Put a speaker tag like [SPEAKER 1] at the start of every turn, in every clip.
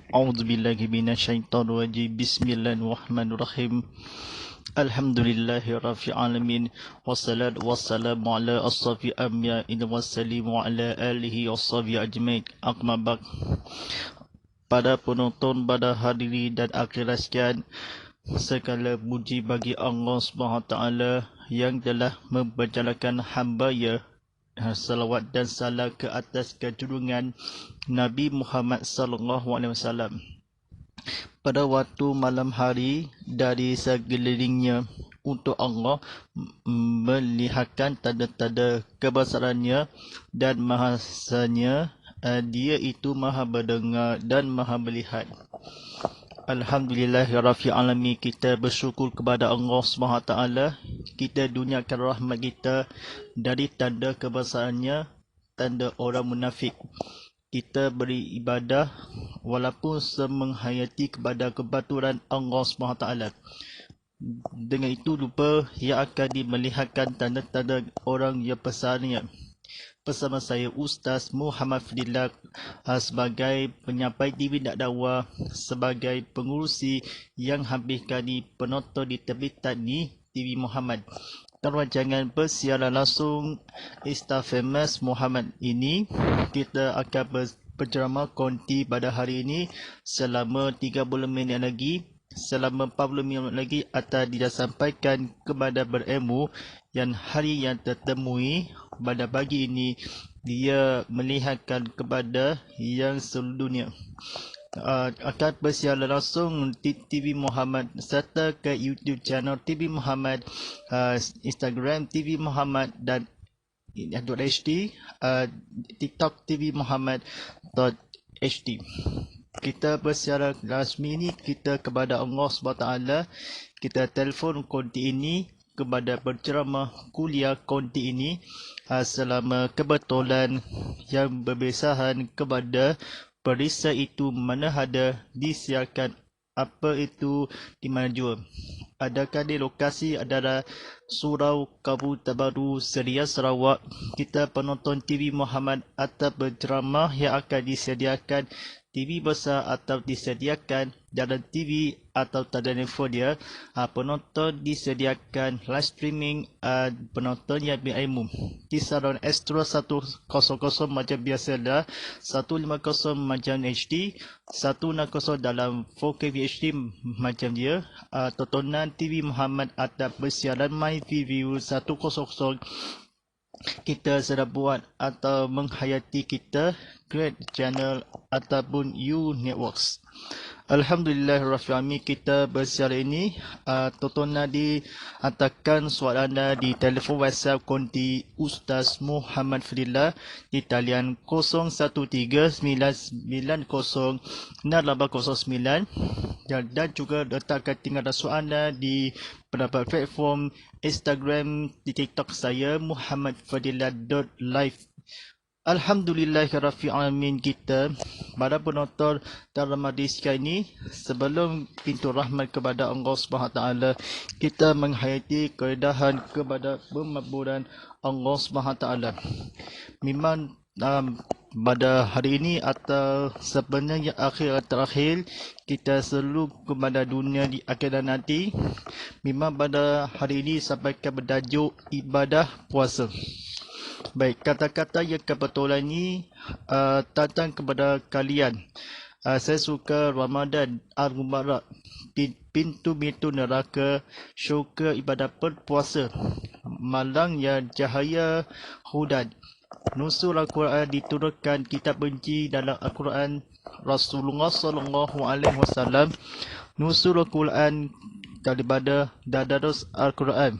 [SPEAKER 1] A'udzu billahi minasyaitonir rajim. Bismillahirrahmanirrahim. Alhamdulillahi rabbil alamin. Wassalatu wassalamu ala asrafi anbiya'i wassalim wa ala alihi washabihi ajmain. Amma ba'd. Pada penonton, pada hadirin dan akhirat sekalian, segala puji bagi Allah SWT yang telah memperjalankan hamba-Nya salawat dan salam ke atas kejurungan Nabi Muhammad sallallahu alaihi wasallam. Pada waktu malam hari dari sekelilingnya untuk Allah melihatkan tanda-tanda kebesarannya dan mahasanya. Dia itu maha mendengar dan maha melihat. Alhamdulillahirabbil alamin. Kita bersyukur kepada Allah SWT. Kita duniakan rahmat kita dari tanda kebesarannya, tanda orang munafik. Kita beribadah walaupun semenghayati kepada kebaturan Allah SWT. Dengan itu lupa yang akan dimelihatkan tanda-tanda orang yang besarnya. Bersama saya Ustaz Muhammad Fadillah sebagai penyampai TV dakwah, sebagai pengurusi yang habis kali penonton di terbitan ni TV Muhammad. Tuan jangan bersiaran langsung Star Famous Muhammad ini. Kita akan berceramah konti pada hari ini selama 30 minit lagi. Selama 40 minit lagi akan disampaikan kepada berilmu yang hari yang tertemui pada pagi ini dia melihatkan kepada yang seluruh dunia. Akan bersiaran langsung di TV Muhammad serta ke YouTube channel TV Muhammad, Instagram TV Muhammad dan .hd, TikTok TV Muhammad .hd. Kita bersiaran rasmi ini kita kepada Allah SWT. Kita telefon konti ini kepada berceramah kuliah konti ini selama kebetulan yang berbesaran kepada perisai itu mana ada disiarkan apa itu di mana jua. Adakah di lokasi adalah Surau Kabupaten Baru Seria Sarawak. Kita penonton TV Muhammad atau berceramah yang akan disediakan TV besar atau disediakan dalam TV atau tanda telefon dia. Penonton disediakan live streaming, penonton yang berilmu. Kisaran Astro 100 macam biasa dah, 150 macam HD, 160 dalam 4K VHD macam dia. Tontonan TV Muhammad atau bersiaran My View 100 kita sedang buat atau menghayati kita Great Channel ataupun U Networks. Alhamdulillahirrahmanirrahim. Kita bersiaran ini tontonan dihantarkan soalan anda di telefon WhatsApp konti Ustaz Muhammad Fadillah di talian 0139906809 dan juga letakkan tinggal soalan anda di beberapa platform Instagram, di TikTok saya muhammadfadillah.live. Alhamdulillahirabbil alamin. Kita para penonton dalam majlis ini, sebelum pintu rahmat kepada Allah SWT, kita menghayati keredahan kepada pemabdulan Allah SWT. Memang pada hari ini atau sebenarnya akhir terakhir kita selalu kepada dunia di akhirat nanti. Memang pada hari ini sampaikan bertajuk ibadah puasa. Baik, kata-kata yang kebetulan ini datang kepada kalian. Saya suka Ramadan Al-Mubarak, pintu-pintu neraka syurga ibadah berpuasa, malang yang cahaya hudan. Nusul Al-Quran diturunkan kitab benci dalam Al-Quran Rasulullah sallallahu alaihi wasallam. Nusul Al-Quran daripada Dadarus Al-Quran.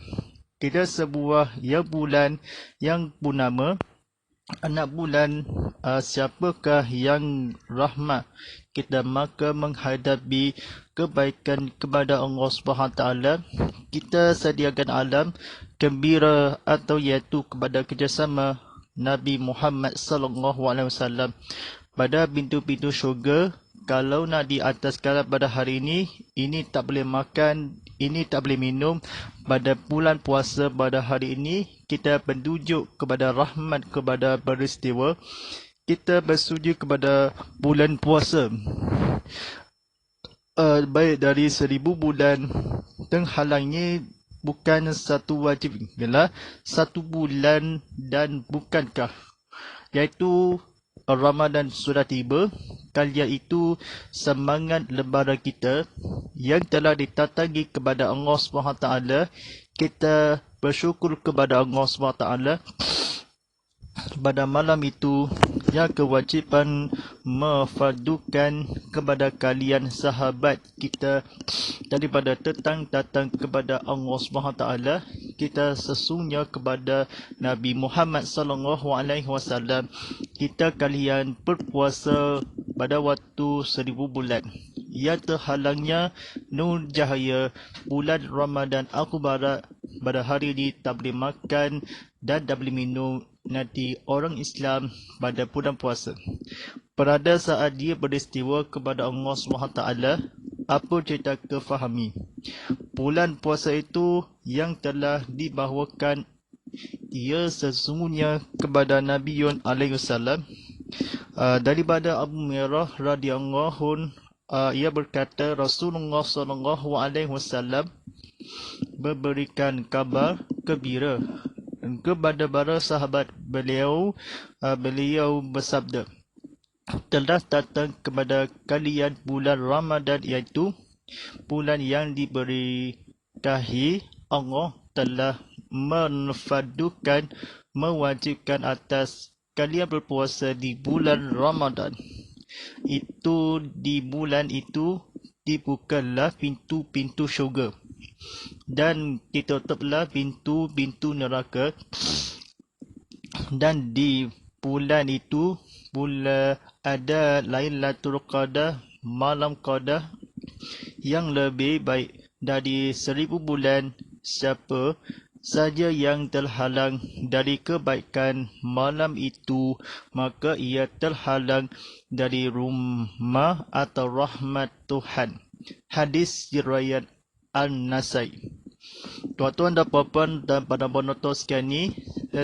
[SPEAKER 1] Kita sebuah yang bulan yang purnama, anak bulan siapakah yang rahmat kita maka menghadapi kebaikan kepada Allah SWT. Kita sediakan alam gembira atau iaitu kepada kerjasama Nabi Muhammad sallallahu alaihi wasallam pada pintu-pintu syurga. Kalau nak di atas kalam pada hari ini tak boleh makan, ini tak boleh minum. Pada bulan puasa pada hari ini, kita menunjuk kepada rahmat kepada peristiwa. Kita bersujud kepada bulan puasa. baik dari 1000 bulan tenghalangnya bukan satu wajib, ialah 1 bulan dan bukankah, iaitu Ramadan sudah tiba. Kalian itu semangat lebaran kita yang telah ditatangi kepada Allah SWT. Kita bersyukur kepada Allah SWT pada malam itu yang kewajipan mefardukan kepada kalian sahabat kita daripada tetang datang kepada Allah SWT. Kita sesungguhnya kepada Nabi Muhammad SAW. Kita kalian berpuasa pada waktu 1000 bulan. Ia terhalangnya nur cahaya bulan Ramadan Akbar. Pada hari ini tak boleh makan dan tak boleh minum nanti orang Islam pada bulan puasa. Pada saat dia beristiwa kepada Allah SWT, apa cerita kefahami? Bulan puasa itu yang telah dibawakan ia sesungguhnya kepada Nabi Yun alaihissalam daripada Abu Hurairah radhiyallahu ia berkata Rasulullah SAW memberikan kabar gembira kepada para sahabat beliau. Beliau bersabda, telah datang kepada kalian bulan Ramadan, iaitu bulan yang diberkahi. Allah telah menfardukan, mewajibkan atas kalian berpuasa di bulan Ramadan. Itu di bulan itu dibukalah pintu-pintu syurga dan ditutuplah pintu-pintu neraka. Dan di bulan itu ada Lailatul Qadar, malam Qadar yang lebih baik dari 1000 bulan. Siapa saja yang terhalang dari kebaikan malam itu, maka ia terhalang dari rumah atau rahmat Tuhan. Hadis riwayat An-Nasai. Tuan-tuan dan puan-puan dan pada penonton sekalian ni,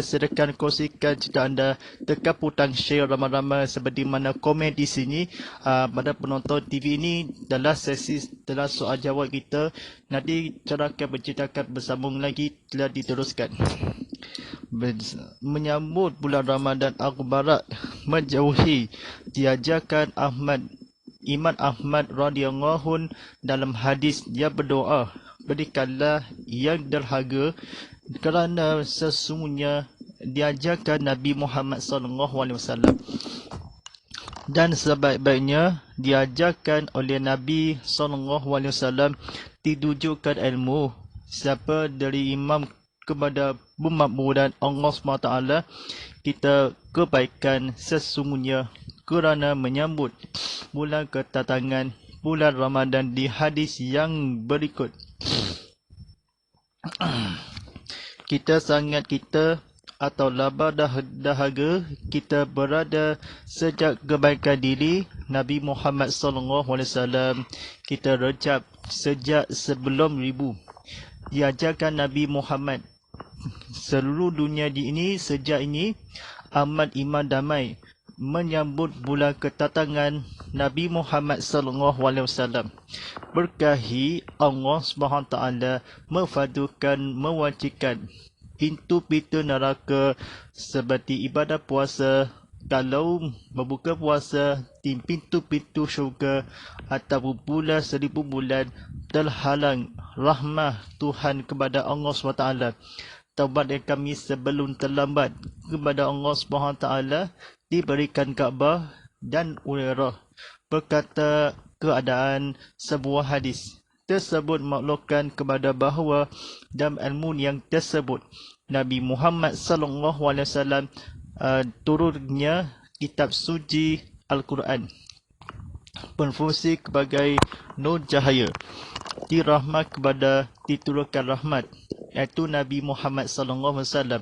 [SPEAKER 1] silakan kongsikan jika anda tekan butang share ramai-ramai seperti mana komen di sini. Pada penonton TV ini dalam sesi dalam soal jawab kita, nanti cara akan berceritakan bersambung lagi telah diteruskan. Menyambut bulan Ramadan Akbar, menjauhi diajarkan Imam Ahmad radhiyallahu dalam hadis dia berdoa, berikanlah yang derhaga, kerana sesungguhnya diajarkan Nabi Muhammad SAW dan sebaik-baiknya diajarkan oleh Nabi SAW ditujukan ilmu. Siapa dari imam kepada pemakmuran Allah SWT, kita kebaikan sesungguhnya kerana menyambut bulan kedatangan bulan Ramadan. Di hadis yang berikut, kita atau laba dahaga kita berada sejak kebaikan diri Nabi Muhammad SAW. Kita rejab sejak sebelum ribu. Diajarkan Nabi Muhammad seluruh dunia di ini sejak ini amat iman damai menyambut bulan kedatangan Nabi Muhammad SAW. Berkahi Allah SWT memfadukan, mewajibkan pintu-pintu neraka seperti ibadah puasa. Kalau membuka puasa di pintu-pintu syurga atau bulan 1000 bulan, terhalang rahmah Tuhan kepada Allah SWT. Taubat yang kami sebelum terlambat kepada Allah SWT diberikan Kaabah. Dan Hurairah berkata keadaan sebuah hadis tersebut maklumkan kepada bahawa dalam ilmu yang tersebut Nabi Muhammad SAW turunnya kitab suci Al-Quran berfungsi sebagai nur cahaya dirahmat kepada diturunkan rahmat, iaitu Nabi Muhammad SAW.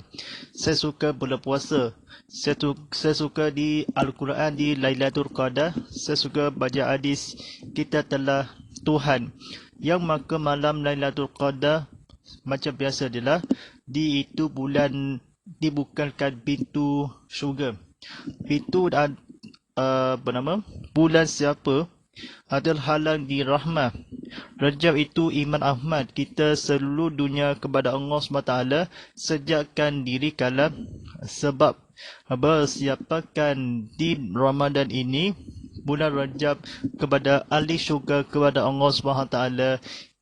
[SPEAKER 1] Saya suka bulan puasa. Saya suka di Al-Quran di Lailatul Qadar. Saya suka baca hadis kita telah Tuhan yang maka malam Lailatul Qadar macam biasa adalah di itu bulan dibukakan pintu syurga. Pintu dan bulan siapa adalah halang di rahmah. Rajab itu Iman Ahmad kita seluruh dunia kepada Allah SWT sejakkan diri kala sebab bersiapakan di Ramadan ini bulan Rajab kepada ahli syurga kepada Allah SWT.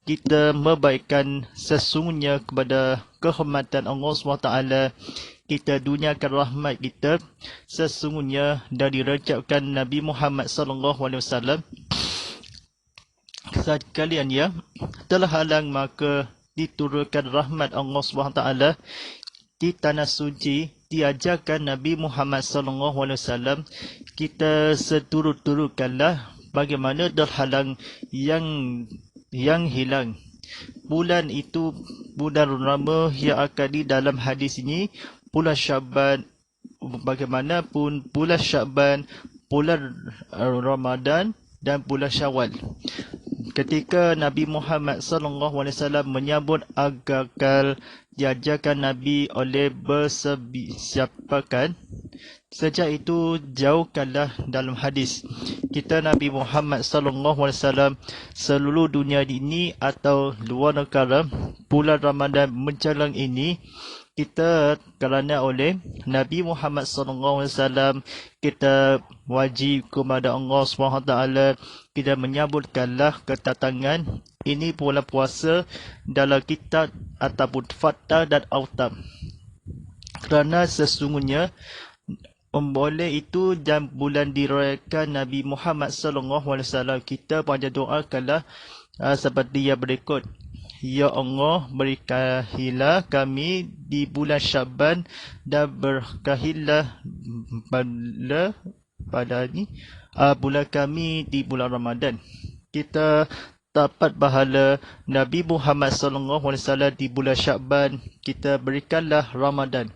[SPEAKER 1] Kita membaikkan sesungguhnya kepada kehormatan Allah SWT. Kita duniakan rahmat kita sesungguhnya dari rajabkan Nabi Muhammad SAW. Sekalian ya, telah halang maka diturunkan rahmat Allah SWT di tanah suci, diajarkan Nabi Muhammad SAW. Kita seturut-turutkanlah bagaimana terhalang yang hilang. Bulan itu bulan Ramadan yang akan di dalam hadis ini bulan Syaban. Bagaimanapun bulan Syaban, bulan Ramadan dan bulan Syawal. Ketika Nabi Muhammad SAW menyambut agakal diajarkan Nabi oleh bersiapakan. Sejak itu jauhkanlah dalam hadis kita Nabi Muhammad SAW seluruh dunia ini atau luar negara bulan Ramadan menjelang ini kita kerana oleh Nabi Muhammad SAW kita wajib kepada Allah SWT kita menyambutkanlah kedatangan ini bulan puasa dalam kitab ataupun Fatah dan Autab. Kerana sesungguhnya oleh itu dan bulan dirayakan Nabi Muhammad SAW kita panjang doakanlah seperti yang berikut. Ya Allah, berkahilah kami di bulan Syaban dan berkahilah pada ni bulan kami di bulan Ramadan. Kita dapat pahala Nabi Muhammad SAW di bulan Syaban, kita berikanlah Ramadan.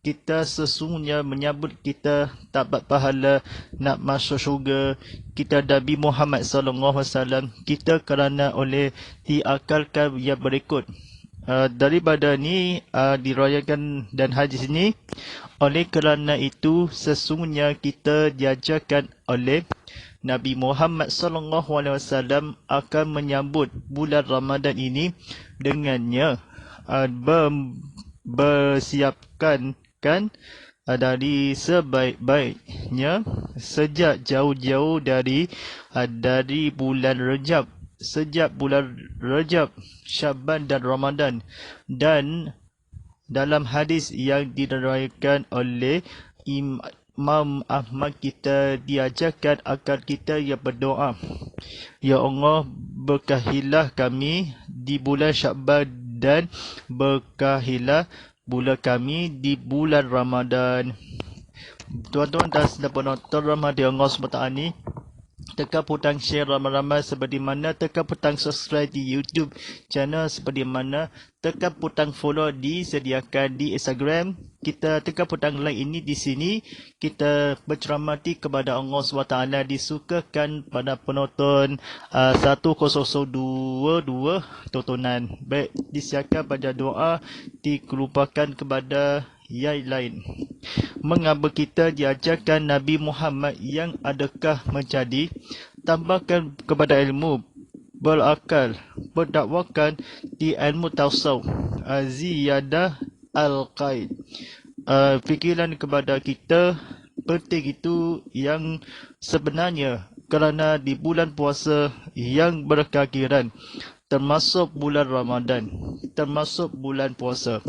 [SPEAKER 1] Kita sesungguhnya menyambut kita dapat pahala nak masuk syurga kita Nabi Muhammad SAW kita kerana oleh diakalkan yang berikut. Daripada ni dirayakan dan hadis ini oleh kerana itu sesungguhnya kita diajarkan oleh Nabi Muhammad SAW akan menyambut bulan Ramadan ini dengannya bersiapkan dari sebaik-baiknya sejak jauh-jauh dari bulan Rajab, sejak bulan Rajab, Syaban dan Ramadan. Dan dalam hadis yang diriwayatkan oleh Imam Ahmad kita diajarkan agar kita yang berdoa, Ya Allah, berkahilah kami di bulan Syaban dan berkahilah bulan kami di bulan Ramadan. Tuan-tuan dan penonton Ramadan Allah SWT ni, tekan butang share ramai-ramai seperti mana, tekan butang subscribe di YouTube channel seperti mana, tekan butang follow disediakan di Instagram. Kita tekan butang like ini di sini. Kita berceramati kepada Allah SWT disukakan pada penonton 1022 tontonan. Baik, disiapkan pada doa dikelupakan kepada yang lain. Mengapa kita diajarkan Nabi Muhammad yang adakah menjadi tambahkan kepada ilmu berakal, berdakwakan di ilmu tasawuf, ziyadah al-qaid. Fikiran kepada kita penting itu yang sebenarnya kerana di bulan puasa yang berkakhiran termasuk bulan Ramadan, termasuk bulan puasa,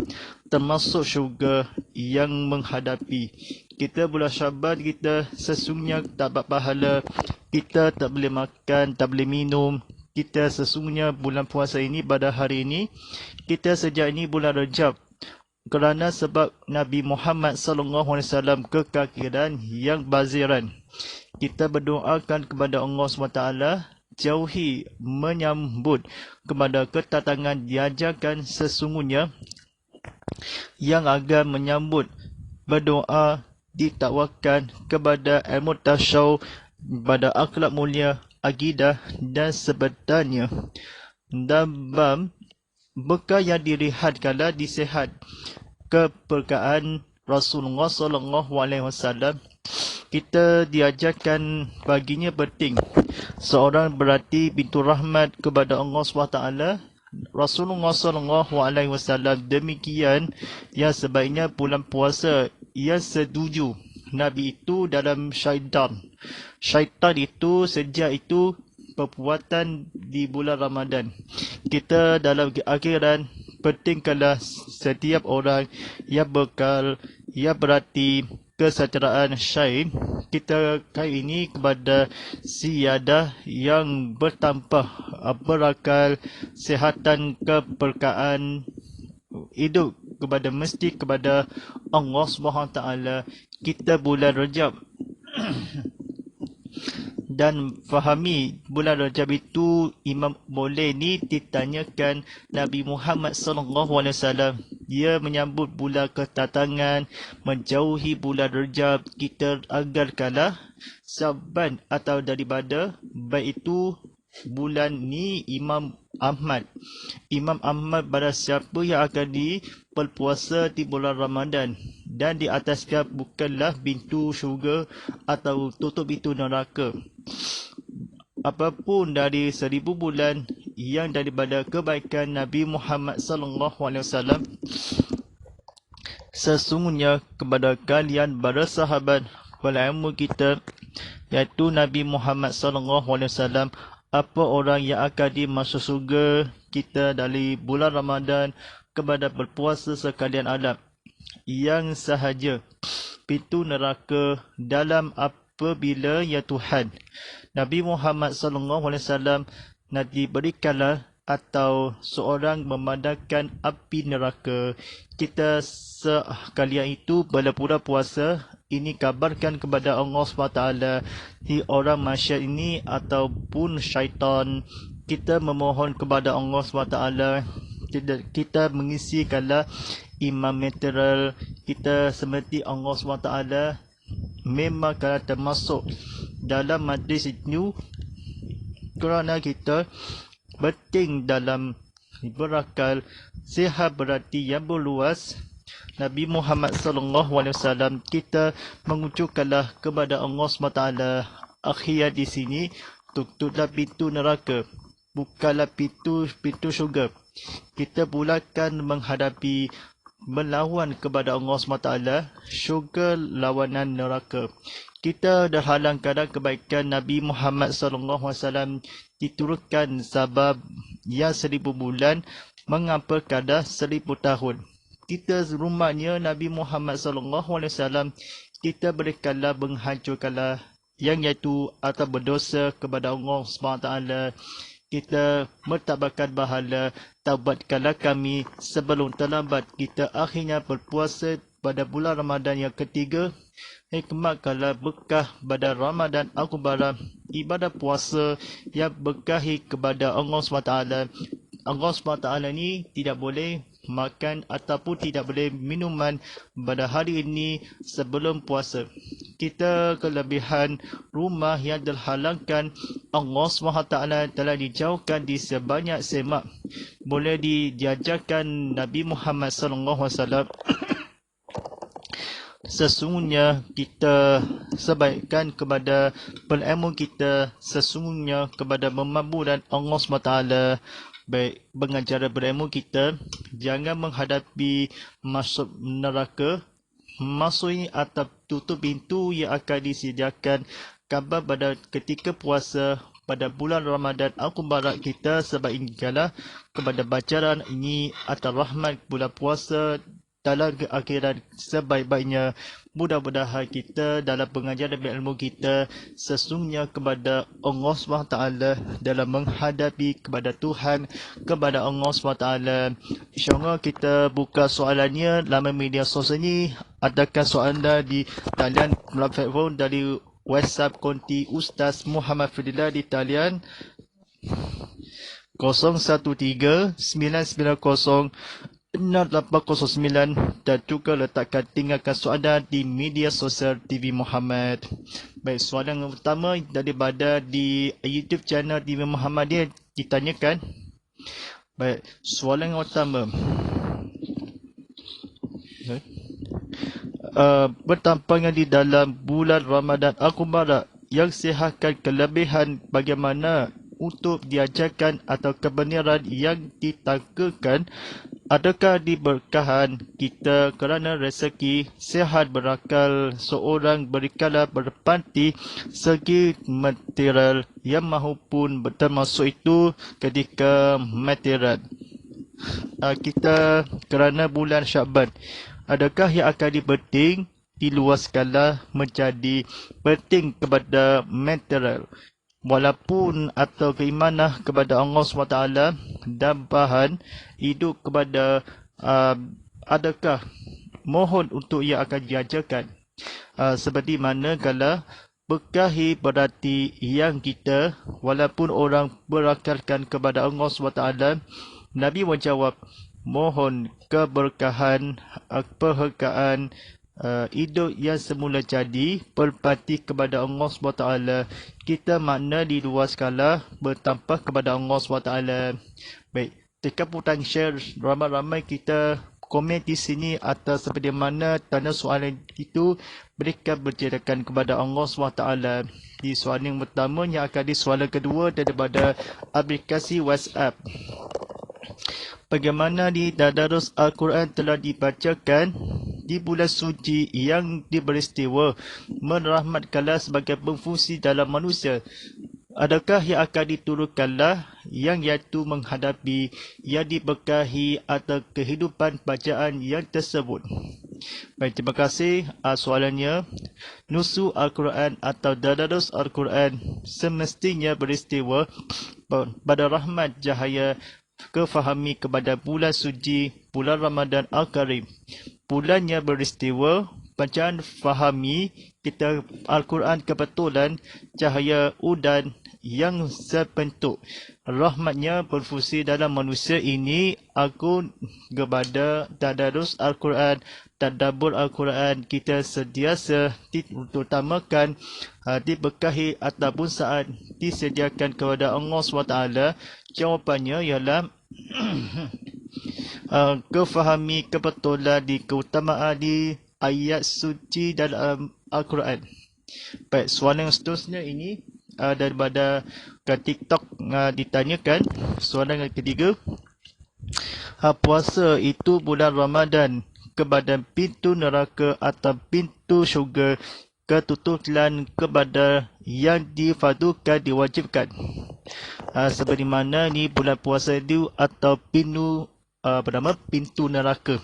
[SPEAKER 1] termasuk syurga yang menghadapi. Kita bulan Syaban kita sesungguhnya dapat pahala, kita tak boleh makan, tak boleh minum. Kita sesungguhnya bulan puasa ini pada hari ini, kita sejak ini bulan Rajab. Kerana sebab Nabi Muhammad SAW kekakhiran yang baziran. Kita berdoakan kepada Allah SWT jauhi menyambut kepada kedatangan diajarkan sesungguhnya yang agar menyambut berdoa ditakwakan kepada ilmu tasawuf pada akhlak mulia akidah dan sebenarnya dalam bekal yang dilihat kala disehat keperkaan Rasulullah SAW kita diajarkan baginya penting. Seorang berarti pintu rahmat kepada Allah SWT. Rasulullah SAW demikian yang sebaiknya bulan puasa. Ia setuju Nabi itu dalam syaitan. Syaitan itu sejak itu perbuatan di bulan Ramadan. Kita dalam akhiran pentingkanlah setiap orang yang bekal, yang berarti kesejahteraan syai. Kita kali ini kepada siyadah yang bertambah berakal, kesihatan, keberkaan hidup kepada mesti kepada Allah SWT. Kita bulan Rajab dan fahami bulan Rajab itu Imam boleh ni ditanyakan Nabi Muhammad SAW. Dia menyambut bulan kedatangan, menjauhi bulan Rajab. Kita agarkanlah Syaban atau daripada baik itu bulan ni Imam Ahmad. Imam Ahmad pada siapa yang akan berpuasa di bulan Ramadan, dan di atasnya bukanlah pintu syurga atau tutup pintu neraka. Apapun dari 1000 bulan yang daripada kebaikan Nabi Muhammad SAW, sesungguhnya kepada kalian para sahabat wal ilmu kita, iaitu Nabi Muhammad SAW, apa orang yang akan dimasuk surga kita dari bulan Ramadan kepada berpuasa sekalian alam, yang sahaja pintu neraka dalam apabila ya Tuhan Nabi Muhammad SAW nanti berikanlah atau seorang memandangkan api neraka. Kita sekalian itu bila puasa ini kabarkan kepada Allah SWT di orang masyarakat ini ataupun syaitan. Kita memohon kepada Allah SWT, kita mengisikanlah iman material kita seperti Allah SWT memang kalau termasuk dalam majlis itu, kerana kita penting dalam berakal sihat berarti yang berluas. Nabi Muhammad SAW kita mengucapkanlah kepada Allah SWT akhir di sini, tutuplah pintu neraka, bukalah pintu syurga. Kita pulakan menghadapi melawan kepada Allah SWT, syurga lawanan neraka. Kita dah halang kadang kebaikan Nabi Muhammad SAW diturunkan sebab yang 1000 bulan mengapa kadang 1000 tahun. Kita rumahnya Nabi Muhammad SAW, kita berikanlah menghancurkanlah yang iaitu atau berdosa kepada Allah SWT. Kita mertabakan bahala, taubatkanlah kami sebelum terlambat. Kita akhirnya berpuasa pada bulan Ramadan yang ketiga. Hikmatkanlah berkah pada Ramadan Akbar, ibadah puasa yang berkahi kepada Allah SWT. Allah SWT ni tidak boleh makan ataupun tidak boleh minuman pada hari ini sebelum puasa. Kita kelebihan rumah yang terhalangkan Allah SWT telah dijauhkan di sebanyak semak. Boleh diajarkan Nabi Muhammad SAW. Sesungguhnya kita sebaikkan kepada penilmu kita, sesungguhnya kepada memampu dan Allah SWT. Baik pengacara berilmu kita, jangan menghadapi masuk neraka, masuk atau tutup pintu yang akan disediakan kabar pada ketika puasa pada bulan Ramadan Akbar. Kita sebaiknya kepada bacaan ini atau rahmat bulan puasa dalam akhirat sebaik-baiknya. Mudah-mudahan kita dalam pengajaran ilmu kita sesungguhnya kepada Allah SWT dalam menghadapi kepada Tuhan, kepada Allah SWT. InsyaAllah kita buka soalannya dalam media sosial ini. Adakah soalan di talian platform dari WhatsApp konti Ustaz Muhammad Fadilah di talian 013 990 0809 dan juga letakkan tinggalkan soalan di media sosial TV Muhammad. Baik, soalan yang pertama daripada di YouTube channel TV Muhammad dia ditanyakan. Baik, soalan yang pertama. bertampangan di dalam bulan Ramadan al-Mubarak yang sihatkan kelebihan bagaimana untuk diajarkan atau kebenaran yang ditangkakan. Adakah diberkahan kita kerana rezeki sihat berakal seorang berikanlah berpanti segi material yang mahupun termasuk itu ketika material. Kita kerana bulan Syaban, adakah yang akan dipenting diluaskanlah menjadi penting kepada material walaupun atau keimanah kepada Allah SWT dan bahan hidup kepada adakah mohon untuk ia akan diajarkan seperti mana kalau berkahi berarti yang kita walaupun orang berakalkan kepada Allah SWT. Nabi menjawab mohon keberkahan perhargaan hidup yang semula jadi berpati kepada Allah SWT. Kita makna diluaskanlah bertampak kepada Allah SWT. Baik, tekan butang share, ramai-ramai kita komen di sini atas seperti mana tanda soalan itu mereka berceritakan kepada Allah SWT. Di soalan yang pertama yang akan di soalan kedua daripada aplikasi WhatsApp. Bagaimana di tadarus Al-Quran telah dibacakan di bulan suci yang diberistiwa merahmatkanlah sebagai pengfungsi dalam manusia. Adakah yang akan diturunkanlah yang iaitu menghadapi yang diberkahi atau kehidupan bacaan yang tersebut? Baik, terima kasih soalannya. Nusu Al-Quran atau tadarus Al-Quran semestinya beristiwa pada rahmat cahaya kefahami kepada bulan suci, bulan Ramadan Al-Karim. Bulannya beristiwa, bacaan fahami kita Al-Quran kebetulan, cahaya udan yang sebentuk. Rahmatnya berfungsi dalam manusia ini, aku kepada tadarus Al-Quran, tadabbur Al-Quran, kita sentiasa diutamakan, diberkahi ataupun saat disediakan kepada Allah SWT. Jawapannya ialah kefahami kebetulan di keutamaan di ayat suci dalam Al-Quran. Baik, soalan yang seterusnya ini daripada ke TikTok ditanyakan. Soalan yang ketiga, puasa itu bulan Ramadan kepada pintu neraka atau pintu syurga ketutupan kepada yang difardukan diwajibkan. Seperti mana ni bulan puasa itu atau pintu pintu neraka,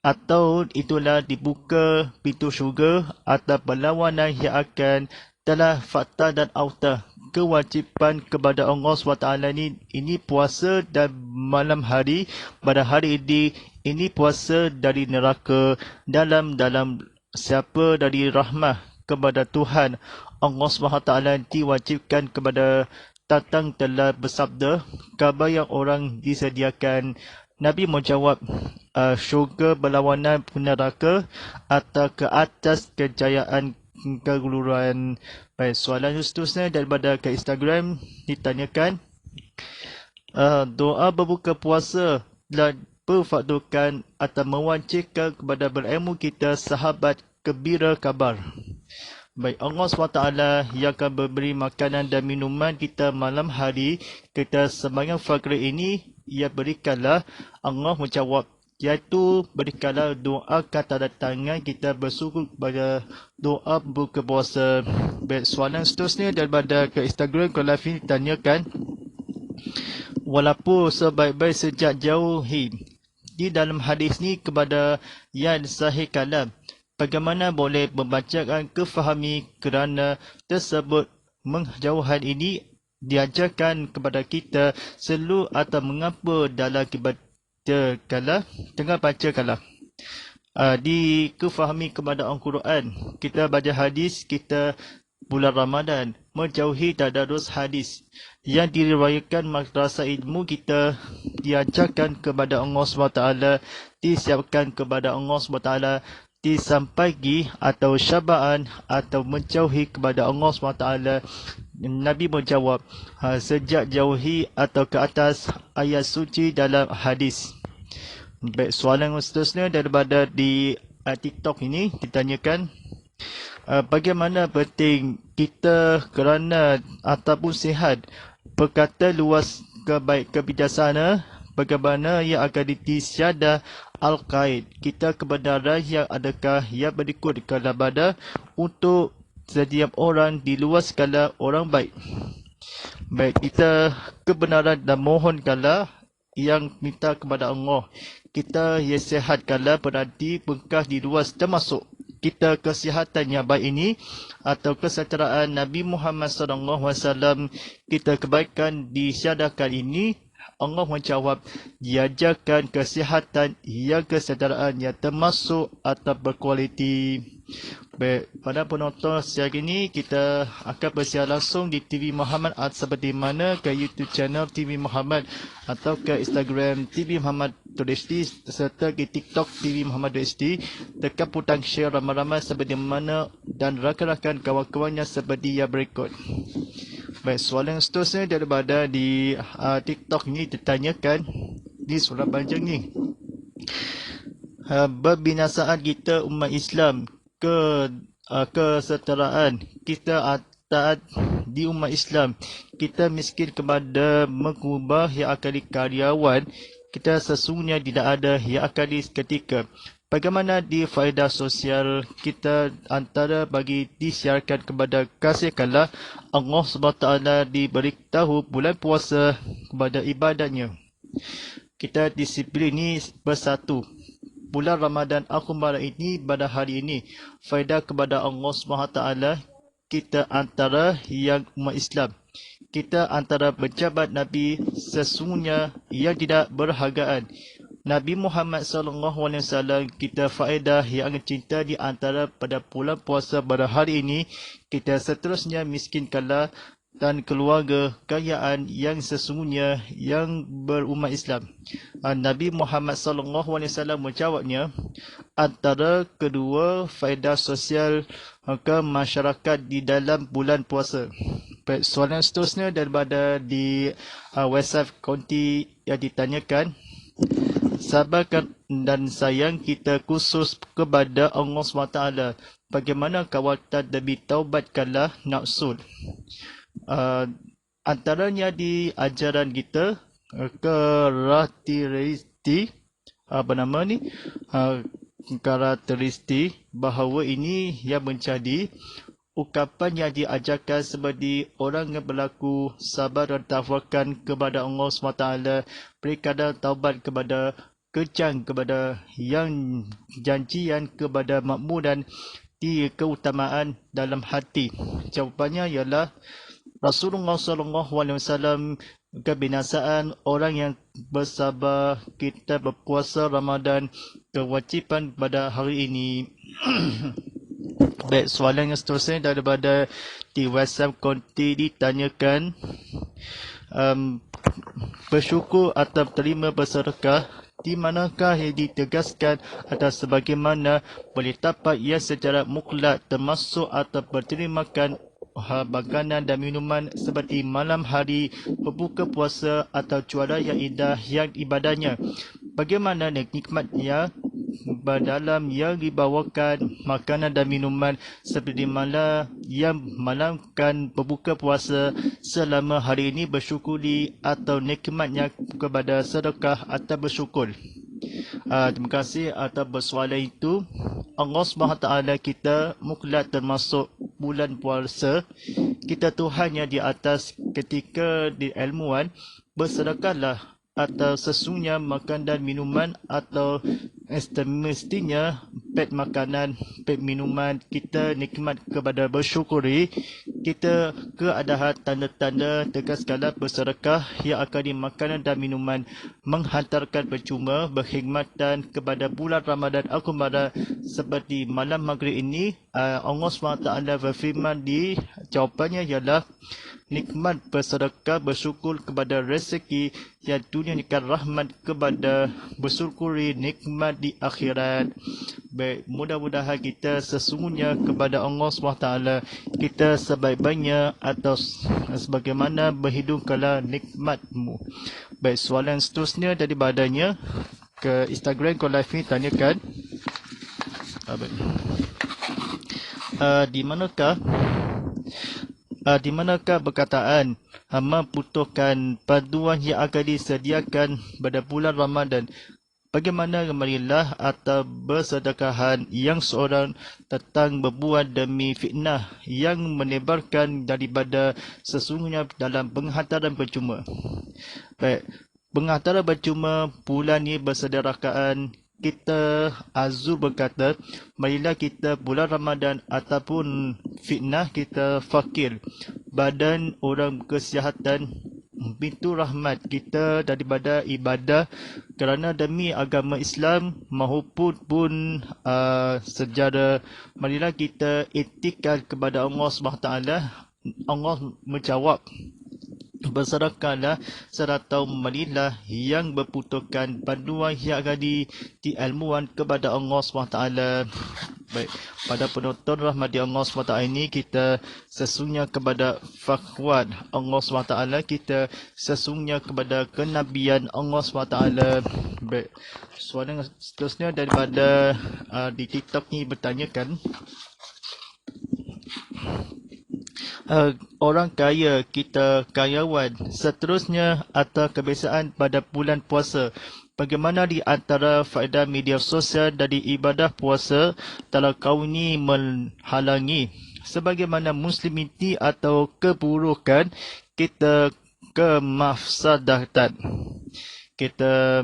[SPEAKER 1] atau itulah dibuka pintu syurga atau perlawanan yang akan telah fakta dan auta kewajipan kepada Allah SWT ini puasa dan malam hari pada hari ini puasa dari neraka dalam siapa dari rahmah kepada Tuhan Allah SWT diwajibkan kepada tatang telah bersabda kabar yang orang disediakan. Nabi menjawab syurga berlawanan neraka atau ke atas kejayaan kegeluran. Baik, soalan seterusnya daripada ke Instagram ditanyakan, doa berbuka puasa telah berfakturkan atau mewajibkan kepada berilmu kita sahabat gembira kabar. Baik, Allah SWT yang akan memberi makanan dan minuman kita malam hari kita sembahyang fajr ini, ia berikanlah. Allah menjawab, iaitu berikanlah doa kata tangan kita bersyukur kepada doa buka puasa. Baik, soalan seterusnya daripada ke Instagram ke live ini ditanyakan, walaupun sebaik-baik sejak jauhi di dalam hadis ni kepada yang sahih kalam, bagaimana boleh membacakan kefahami kerana tersebut menjauhan ini diajarkan kepada kita selalu atau mengapa dalam kita kalah tengah baca kalah di kefahami kepada Al-Quran, kita baca hadis kita bulan Ramadan menjauhi tadarus hadis yang diriwayatkan madrasah ilmu kita diajarkan kepada Allah SWT, disiapkan kepada Allah SWT, disampaikan atau syabaan atau menjauhi kepada Allah SWT. Nabi menjawab, sejak jauhi atau ke atas ayat suci dalam hadis. Baik, soalan seterusnya daripada di TikTok ini ditanyakan bagaimana penting kita kerana ataupun sihat berkata luas kebaik kebijaksana, bagaimana yang akan ditiada al-qaid kita kebenaran yang adakah yang berikut kepada untuk setiap orang di luar skala orang baik. Baik, kita kebenaran dan mohonkanlah yang minta kepada Allah. Kita yang sihatkanlah berarti berkah di luar termasuk kita kesihatan yang baik ini atau kesejahteraan Nabi Muhammad SAW, kita kebaikan disiadakan ini, Allah menjawab diajarkan kesihatan yang kesejahteraan yang termasuk atau berkualiti. Baik, pada penonton siang ini kita akan bersiar langsung di TV Muhammad seperti mana ke YouTube channel TV Muhammad atau ke Instagram TV Muhammad HD serta ke TikTok TV Muhammad HD. Tekan butang share ramai-ramai seperti mana dan rakan-rakan kawan-kawannya seperti yang berikut. Baik, soalan seterusnya daripada di TikTok ni ditanyakan di surat panjang ni. Berbinasaan kita umat Islam kesetaraan kita taat di umat Islam, kita miskin kepada mengubah yang akan karyawan, kita sesungguhnya tidak ada yang akan seketika. Bagaimana di faedah sosial kita antara bagi disiarkan kepada kasihkanlah Allah SWT diberitahu bulan puasa kepada ibadatnya. Kita disiplin ini bersatu. Bulan Ramadan Al-Mubarak ini pada hari ini faedah kepada Allah SWT, kita antara yang umat Islam, kita antara pejabat Nabi sesungguhnya yang tidak berhargaan. Nabi Muhammad SAW, kita faedah yang cinta di antara pada bulan puasa pada hari ini, kita seterusnya miskinkanlah dan keluarga kayaan yang sesungguhnya yang berumat Islam. Nabi Muhammad SAW menjawabnya, antara kedua faedah sosial ke masyarakat di dalam bulan puasa. Baik, soalan seterusnya daripada di website konti yang ditanyakan, sabarkan dan sayang kita khusus kepada Allah SWT. Bagaimana kawatan demi taubatkanlah nafsu. Antaranya di ajaran kita karakteristik bahawa ini yang menjadi ucapan yang diajarkan seperti orang yang berlaku sabar dan tawakkal kepada Allah SWT, berkadar taubat kepada kejang kepada yang janjian kepada makmur dan di keutamaan dalam hati. Jawapannya ialah Rasulullah SAW, kebinasaan orang yang bersabar, kita berpuasa Ramadan, kewajipan pada hari ini. Baik, soalan yang seterusnya daripada di WhatsApp konti ditanyakan, bersyukur atau terima bersedekah, di manakah yang ditegaskan atau sebagaimana boleh dapat ia secara mutlak termasuk atau berterimakan makanan dan minuman seperti malam hari berbuka puasa atau cuaca yang indah yang ibadahnya. Bagaimana nikmatnya dalam yang dibawakan makanan dan minuman seperti malam yang malamkan berbuka puasa selama hari ini bersyukuri atau nikmatnya kepada sedekah atau bersyukur. Terima kasih atas bersoalan itu. Allah SWT kita mutlak termasuk bulan puasa. Kita Tuhan yang di atas ketika di ilmuwan bersedekahlah atau sesungguhnya makan dan minuman atau semestinya pet makanan, pet minuman kita nikmat kepada bersyukuri. Kita keadaan tanda-tanda tegaskanlah bersedekah yang akan dimakanan dan minuman menghantarkan percuma berkhidmatan kepada bulan Ramadan Al-Mubarak seperti malam maghrib ini. Allah SWT berfirman di jawapannya ialah nikmat bersedekah bersyukur kepada rezeki yang dunia nikmat rahmat kepada bersyukuri nikmat di akhirat. Baik, mudah-mudahan kita sesungguhnya kepada Allah SWT kita sebaik-baiknya atau sebagaimana berhidupkanlah nikmatmu. Baik, soalan seterusnya daripadanya ke Instagram Call Live ni tanyakan, Baik. Di manakah perkataan membutuhkan panduan yang akan disediakan pada bulan Ramadan? Bagaimana marilah atau bersedekahan yang seorang datang berbuat demi fitnah yang menebarkan daripada sesungguhnya dalam penghantaran percuma. Baik, penghantaran percuma bulan ini bersederhakaan. Kita Azul berkata, marilah kita bulan Ramadan ataupun fitnah kita fakir, badan orang kesihatan, pintu rahmat kita daripada ibadah kerana demi agama Islam maupun pun sejarah, marilah kita iktikad kepada Allah SWT. Allah menjawab, bersedekahlah serta marilah yang membutuhkan panduan yang akan diilmuan kepada Allah SWT. Baik, pada penonton rahmati Allah SWT ini, kita sesungguhnya kepada fakwat Allah SWT, kita sesungguhnya kepada kenabian Allah SWT. Baik, soalan seterusnya daripada di TikTok ni bertanyakan, orang kaya, kita karyawan, seterusnya atau kebiasaan pada bulan puasa. Bagaimana di antara faedah media sosial dari ibadah puasa kalau kau ini menghalangi sebagaimana muslimiti atau keburukan kita kemafsadatan. Kita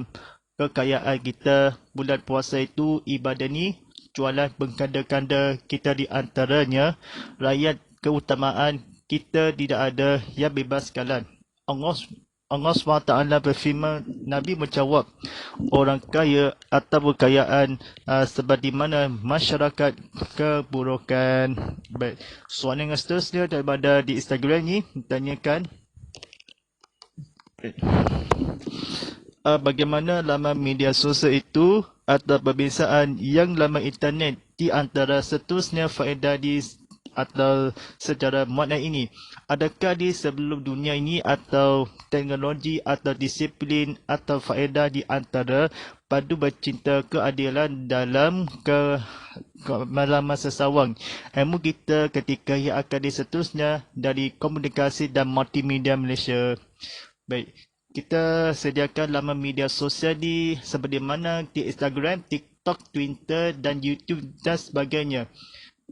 [SPEAKER 1] kekayaan kita bulan puasa itu ibadah ni jualan berkanda-kanda kita di antaranya rakyat keutamaan kita tidak ada yang bebas sekalian. Allah SWT berfirman, Nabi menjawab, orang kaya atau kekayaan seperti mana masyarakat keburukan. Baik, soalan yang seterusnya daripada di Instagram ni ditanyakan, bagaimana laman media sosial itu atau perbezaan yang laman internet di antara seterusnya faedah di atau secara makna ini. Adakah di sebelum dunia ini atau teknologi atau disiplin atau faedah di antara padu bercinta keadilan dalam kemalaman sesawang. Ilmu kita ketika yang akan seterusnya dari komunikasi dan multimedia Malaysia. Baik, kita sediakan laman media sosial di seperti mana di Instagram, TikTok, Twitter dan YouTube dan sebagainya.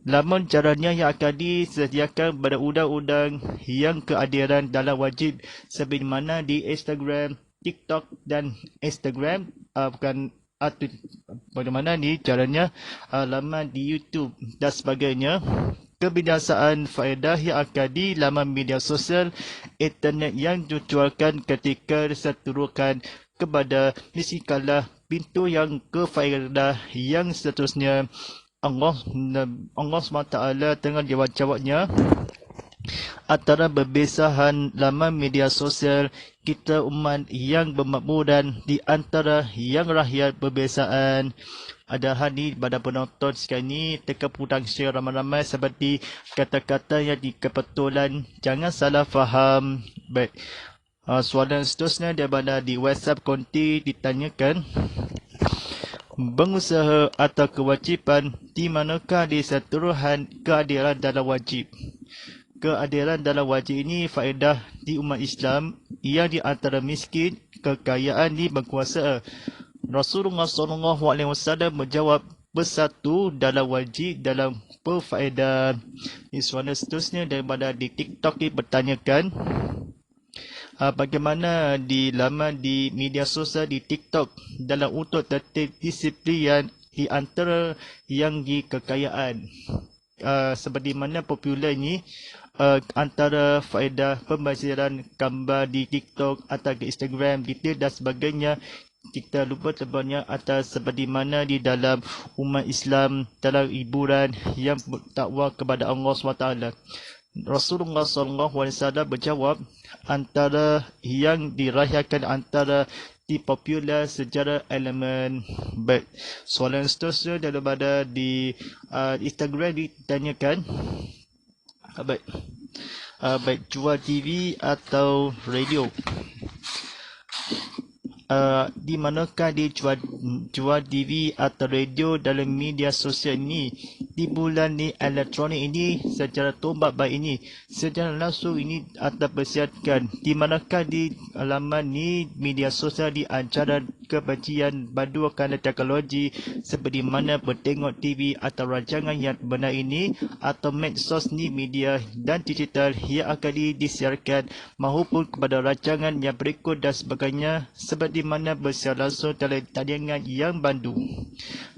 [SPEAKER 1] Laman caranya yang akan disediakan pada undang-undang yang keadilan dalam wajib seperti mana di Instagram, TikTok dan Instagram bagaimana ni caranya laman di YouTube dan sebagainya. Kebiasaan faedah yang akan di laman media sosial internet yang dijualkan ketika diseturukan kepada misikalah pintu yang kefaedah yang seterusnya. Allah SWT dengan jawab-jawabnya, antara berbesahan laman media sosial kita umat yang bermakmuran di antara yang rakyat berbesaan. Ada hadis pada penonton sekarang ni terkeputang share ramai-ramai seperti kata-kata yang dikebetulan, jangan salah faham. Baik, soalan seterusnya daripada di WhatsApp konti ditanyakan, pengusaha atau kewajipan di manakah di seteruhan keadilan dalam wajib. Keadilan dalam wajib ini faedah di umat Islam yang di antara miskin, kekayaan di berkuasa. Rasulullah SAW menjawab bersatu dalam wajib dalam berfaedah. Soalan seterusnya daripada di TikTok ini bertanyakan, bagaimana di laman di media sosial di TikTok dalam untuk tertib disiplin di antara yang di kekayaan. Seperti mana popular ini antara faedah pembaziran gambar di TikTok atau ke Instagram, detail dan sebagainya. Kita lupa tebanya atas seperti mana di dalam umat Islam dalam hiburan yang bertakwa kepada Allah SWT. Rasulullah SAW berjawab, antara yang dirayakan antara di popular sejarah elemen. Baik, soalan seterusnya daripada di Instagram ditanyakan, baik jual TV atau radio. di manakah jual TV atau radio dalam media sosial ini di bulan ni elektronik ini secara tombak baik ini secara langsung ini atau persiapkan di manakah di alaman ni media sosial di acara kebencian badu kerana teknologi seperti mana bertengok TV atau rancangan yang benar ini atau medsos ni media dan digital yang akan disiarkan maupun kepada rancangan yang berikut dan sebagainya seperti mana bersiar langsung dalam taliangan yang bandu.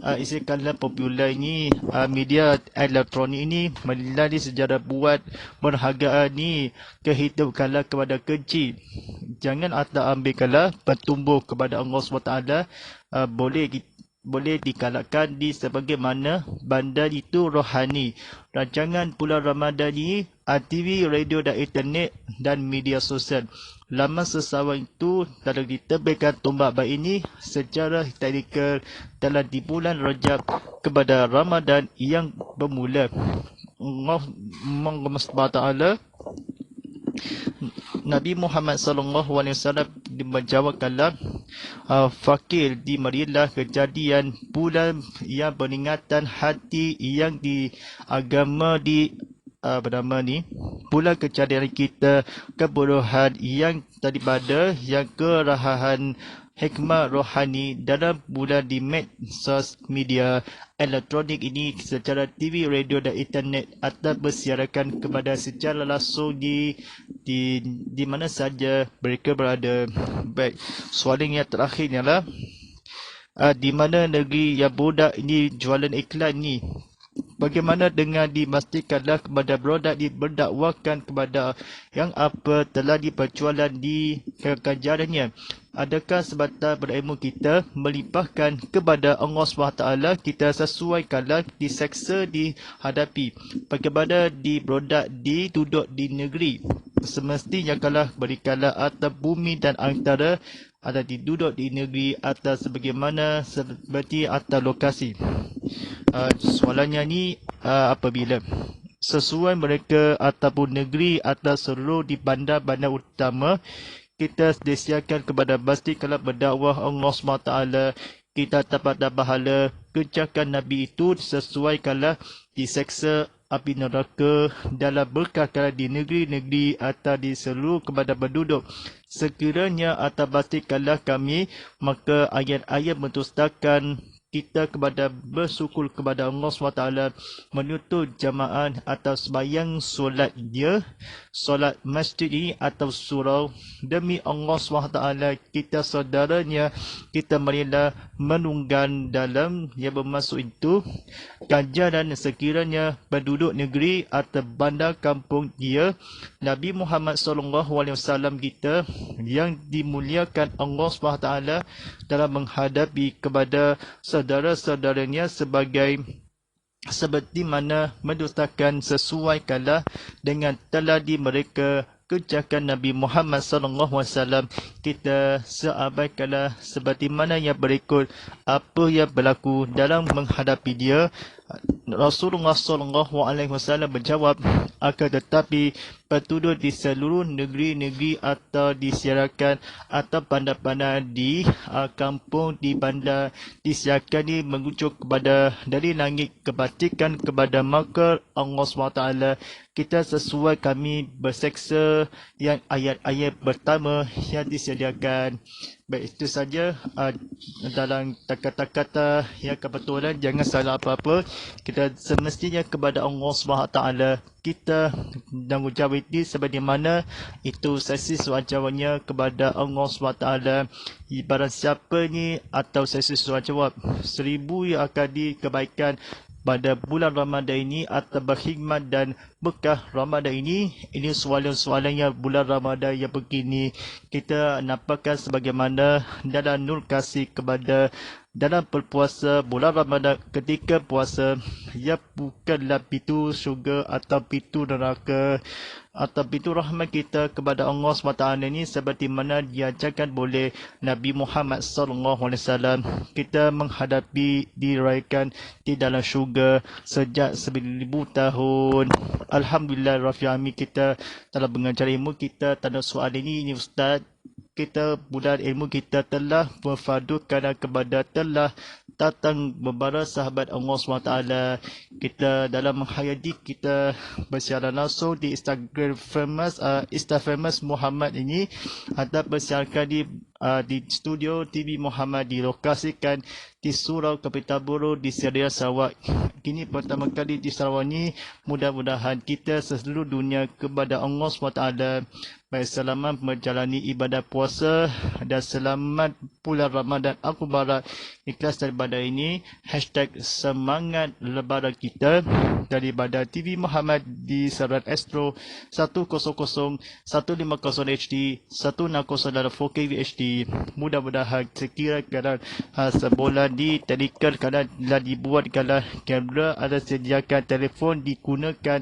[SPEAKER 1] Istilah popular ini media elektronik ini melalui sejarah buat penghargaan ni kehidupkanlah kepada kecil. Jangan anda ambilkanlah bertumbuh kepada Allah SWT boleh dikalahkan di sebagaimana bandar itu rohani. Rancangan bulan Ramadan ini TV, radio dan internet dan media sosial. Laman sesawan itu telah diterbitkan tombak baik ini secara teknikal dalam di bulan Rajab kepada Ramadan yang bermula. Allah SWT Nabi Muhammad SAW menjawabkanlah fakir di marilah kejadian bulan yang peringatan hati yang di agama di bernama ni bulan kejadian kita kebodohan yang daripada yang kerahahan hikmah rohani dalam bulan di medsos media elektronik ini secara TV, radio dan internet atau bersiarkan kepada secara langsung di mana saja mereka berada. Baik, soalan yang terakhirnya lah di mana negeri yang budak ini jualan iklan ni, bagaimana dengan dipastikanlah kepada produk berdakwakan kepada yang apa telah diperjualan di ganjarannya. Adakah sebatas berilmu kita melimpahkan kepada Allah SWT kita sesuaikanlah diseksa dihadapi. Bagaimana di produk duduk di negeri semestinya kalah berikanlah atas bumi dan antara ada duduk di negeri atas sebagaimana seperti atas lokasi. Soalannya ni apabila sesuai mereka ataupun negeri atas seluruh di bandar-bandar utama kita disediakan kepada pasti kalau berdakwah Allah SWT kita dapat pahala kerjakan Nabi itu sesuai kalau diseksa api neraka dalam berkah kalau di negeri-negeri atau di seluruh kepada penduduk. Sekiranya atau pastikanlah kami maka ayat-ayat mendustakan kita kepada bersyukur kepada Allah SWT menuntut jamaah atau sembahyang solat dia, solat masjid ini atau surau demi Allah SWT kita saudaranya kita marilah menunggang dalam yang bermaksud itu ganjaran sekiranya penduduk negeri atau bandar kampung dia Nabi Muhammad SAW kita yang dimuliakan Allah SWT dalam menghadapi kepada saudara-saudaranya seperti mana mendustakan sesuai kalah dengan telah di mereka kerjakan Nabi Muhammad SAW kita seabaikanlah seperti mana yang berikut apa yang berlaku dalam menghadapi dia. Rasulullah SAW menjawab akan tetapi penduduk di seluruh negeri-negeri atau disiarkan atau bandar-bandar di kampung di bandar disiarkan ini mengucuk kepada dari langit kebatikan kepada maka Allah SWT kita sesuai kami berseksa yang ayat-ayat pertama yang disediakan. Baik, itu saja dalam kata-kata yang kebetulan jangan salah apa-apa. Kita semestinya kepada Allah SWT kita tanggungjawab ini seperti mana itu sesi soal jawabnya kepada Allah SWT. Barang siapa ni atau sesi soal jawab 1000 yang akan dikebaikan pada bulan Ramadan ini atau berkhidmat dan berkah Ramadan ini soalan-soalan yang bulan Ramadan yang begini kita nampakkan sebagaimana dalam nur kasih kepada dalam berpuasa bulan Ramadan ketika puasa ia bukanlah pintu syurga atau pintu neraka atau pintu rahmat kita kepada Allah SWT ini seperti mana diajarkan oleh Nabi Muhammad SAW kita menghadapi diraikan di dalam syurga sejak 1000 tahun. Alhamdulillah Rafi Ami kita telah mengajar ilmu kita tanda soal ini Ustaz kita, bulan ilmu kita telah berfadukan kepada telah datang beberapa sahabat Allah SWT. Kita dalam menghayati kita bersiaran langsung di Instagram famous Muhammad ini, atau bersiarkan di studio TV Muhammad dilokasikan di Surau Kapitaburu di Seria Sarawak. Kini pertama kali di Sarawak ni, mudah-mudahan kita seluruh dunia kepada Allah SWT baik selamat menjalani ibadah puasa dan selamat bulan Ramadan Aku Barak. Ikhlas daripada ini, hashtag semangat lebaran kita daripada TV Muhammad di Saran Astro 100 150 HD 160 dan 4K VHD. Mudah-mudahan sekira kadang sebulan ditadikan, kadang dibuat, kadang kamera ada sediakan, telefon digunakan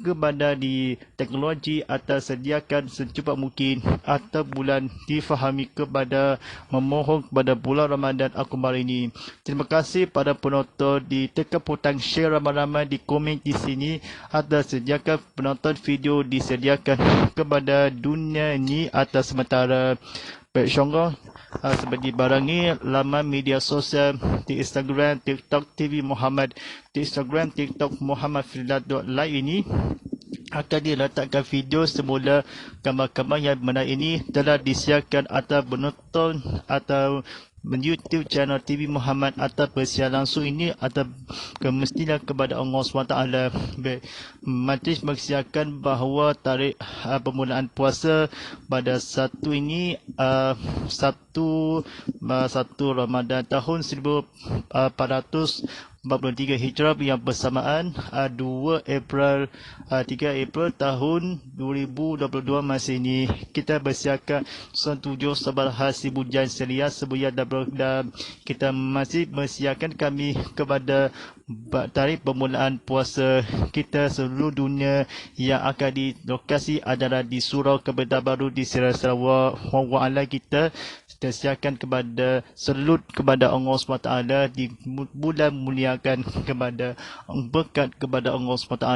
[SPEAKER 1] kepada di teknologi atau sediakan secepat mungkin, atau bulan difahami kepada memohon kepada bulan Ramadan Akbar ini. Terima kasih pada penonton di tekan butang share ramai-ramai di komen di sini, atau sediakan penonton video disediakan kepada dunia ini atas sementara. Baik, insyaAllah seperti barang ni, laman media sosial di Instagram, TikTok TV Muhammad, di Instagram, TikTok Muhammad Firdaus.live ini akan diletakkan video semula gambar-gambar yang benar ini telah disiarkan atau menonton atau YouTube channel TV Muhammad atau persiaran langsung ini atau kemestinan kepada Allah SWT. Majlis mensiarkan bahawa tarikh permulaan puasa pada satu ini satu Ramadan tahun 1443 Hijrah yang bersamaan 2 April 3 April tahun 2022 masa ini. Kita bersiarkan 7 Sabaraha Sibujan Seria Sebuya dan kita masih bersiarkan kami kepada tarikh permulaan puasa kita seluruh dunia yang akan di lokasi adalah di Surau Kapitabaru di Seria Sarawak. Wa'ala kita siarkan kepada seluruh kepada Allah SWT di bulan muliakan kepada berkat kepada Allah SWT.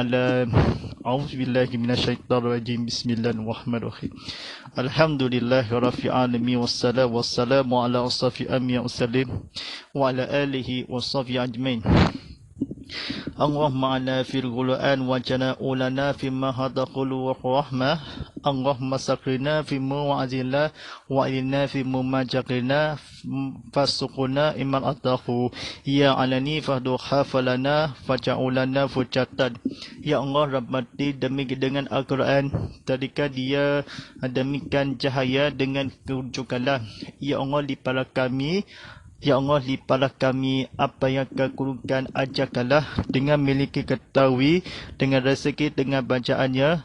[SPEAKER 1] A'udzubillahi minasyaitonirrajim. Bismillahirrahmanirrahim. Alhamdulillahirabbil alamin wassalamu ala asrafil anbiya'i wassalim wa ala alihi washabihi ajmain. Allahumma ala fil Qur'an wa jana'ulana fimma hadaqulu wa rahmah. Allahumma sakrina fimma wa'azillah wa ilina fimma majakrina fasuquna iman atahu. Ya alani fahdu hafalana faja'ulana fujatan. Ya Allah, rahmati demi dengan Al-Quran, tadikan dia demikian cahaya dengan kerujukanlah. Ya Allah, lipalah kami. Ya Allah, lipalah kami apa yang kau kurungkan, ajarkanlah dengan miliki ketahui, dengan rezeki, dengan bacaannya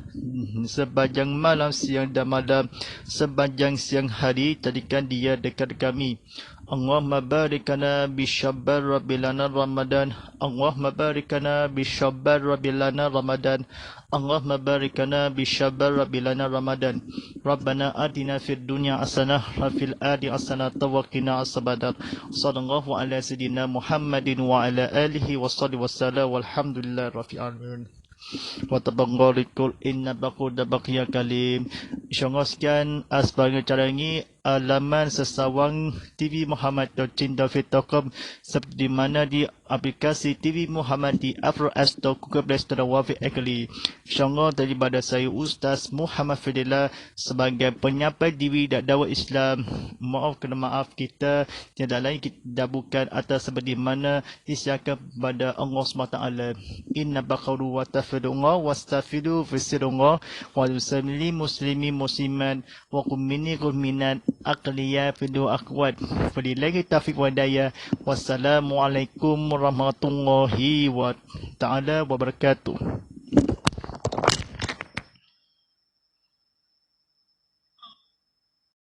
[SPEAKER 1] sepanjang malam, siang dan malam, sepanjang siang hari, tadikan dia dekat kami. Allahumma barikana bisyabar rabbilana Ramadan. Allahumma barikana bisyabar rabbilana Ramadan. Allahumma barikana bisyabar rabbilana Ramadan. Rabbana atina fid dunya hasanah wa fil akhirati hasanah wa qina azabannar. Sallallahu ala sayyidina Muhammadin wa ala alihi wassallam walhamdulillahi rabbil alamin. Wa tabanggarikul inna baqud baqiya kalim. InsyaAllah sekian sebagai cara ini laman sesawang TV Muhammad.com seperti mana di aplikasi TV Muhammad di Apple Store, Google Play Store, Wafi Ekali. InsyaAllah daripada saya Ustaz Muhammad Fadillah sebagai penyampai diri dan dakwah Islam, maaf kita tidak lain kita bukan atas seperti mana disiarkan kepada Allah SWT. Inna baqaru wa tafidullah wa astafidu fisirullah wa yusalli muslimi musliman wa kumini kulminan aqliya fidu akwad. Fadilahi taufiq wa daya. Wassalamualaikum warahmatullahi wa ta'ala wabarakatuh.